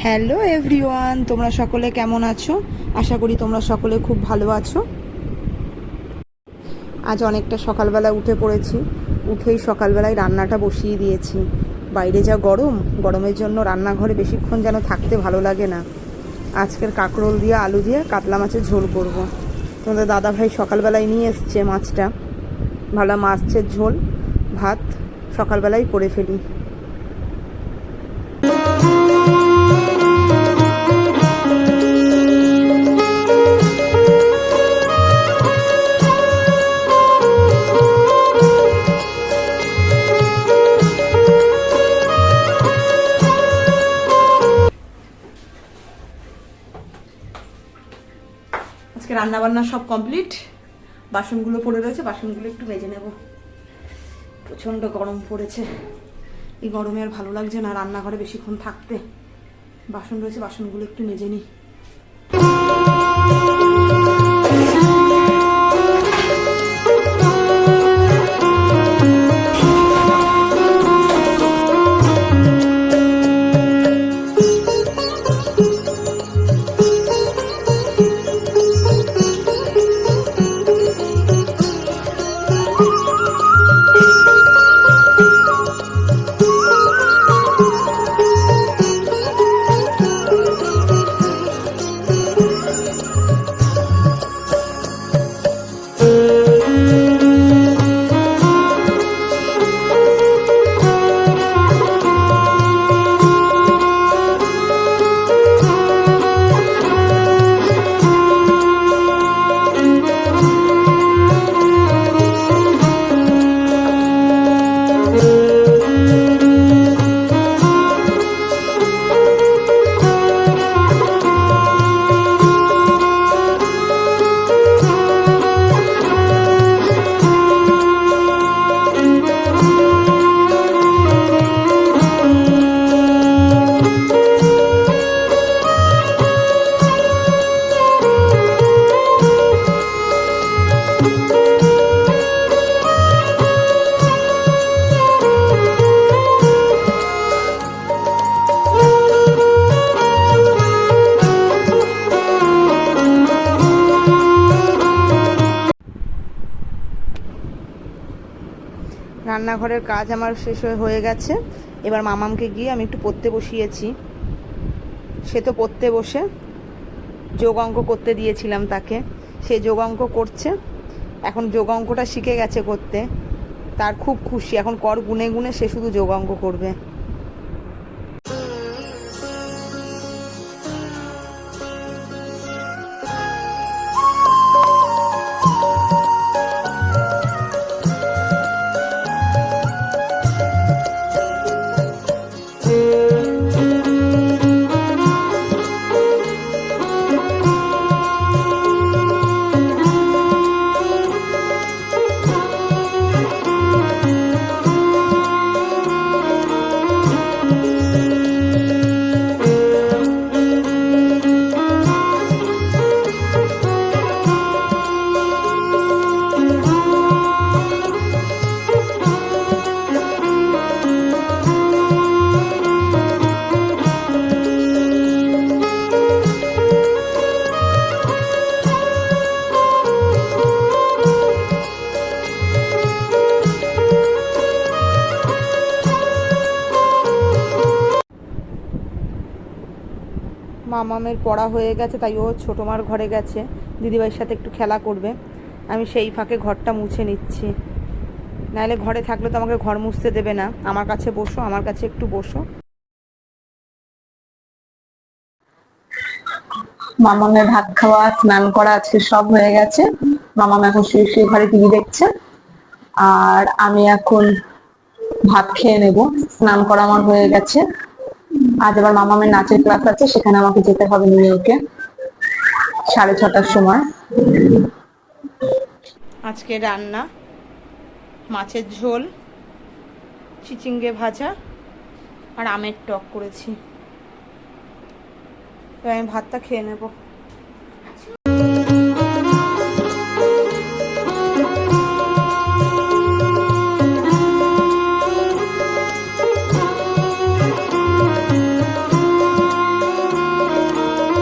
Hello everyone, তোমরা সকলে কেমন আছো? আশা করি তোমরা সকলে খুব ভালো আছো। আজ অনেকটা সকালবেলা উঠে পড়েছি। উঠেই সকালবেলায় রান্নাটা বসিয়ে দিয়েছি। বাইরে যা গরম, গরমের জন্য রান্নাঘরে বেশিক্ষণ যেন থাকতে ভালো লাগে না। আজকের কাঁকরোল দিয়ে আলু দিয়ে কাতলা মাছের ঝোল করব। তোমাদের দাদাভাই সকালবেলায় নিয়ে এসছে মাছটা। ভালো মাছের ঝোল ভাত সকালবেলায় করে ফেলি। আজকে রান্নাবান্না সব কমপ্লিট। বাসনগুলো পড়ে রয়েছে, বাসনগুলো একটু মেজে নেব। প্রচণ্ড গরম পড়েছে। এই গরমে আর ভালো লাগছে না রান্নাঘরে বেশিক্ষণ থাকতে। বাসন রয়েছে, বাসনগুলো একটু মেজে নিই। রান্নাঘরের কাজ আমার শেষ হয়ে গেছে। এবার মামামকে গিয়ে আমি একটু পড়তে বসিয়েছি। সে তো পড়তে বসে যোগ অঙ্ক করতে দিয়েছিলাম তাকে, সে যোগ অঙ্ক করছে। এখন যোগ অঙ্কটা শিখে গেছে করতে, তার খুব খুশি। এখন কর গুনে গুনে সে শুধু যোগ অঙ্ক করবে। মামামের পড়া হয়ে গেছে, তাই ও ছোটো মার ঘরে গেছে দিদিভাইয়ের সাথে একটু খেলা করবে। আমি সেই ফাঁকে ঘরটা মুছে নিচ্ছি। নাহলে ঘরে থাকলে তো আমাকে ঘর মুছতে দেবে না। আমার কাছে বসো, আমার কাছে একটু বসো। মামামের ভাত খাওয়া, স্নান করা আজকে সব হয়ে গেছে। মামাম এখন শুয়ে শুয়ে ঘরে টিভি দেখছে, আর আমি এখন ভাত খেয়ে নেব। স্নান করা আমার হয়ে গেছে। আজ আবার মামামের নাচের ক্লাস আছে, সেখানে আমাকে যেতে হবে নিয়ে ওকে 6:30টার সময়। আজকে রান্না মাছের ঝোল, চিচিঙ্গে ভাজা আর আমের টক করেছি। তো আমি ভাতটা খেয়ে নেবো।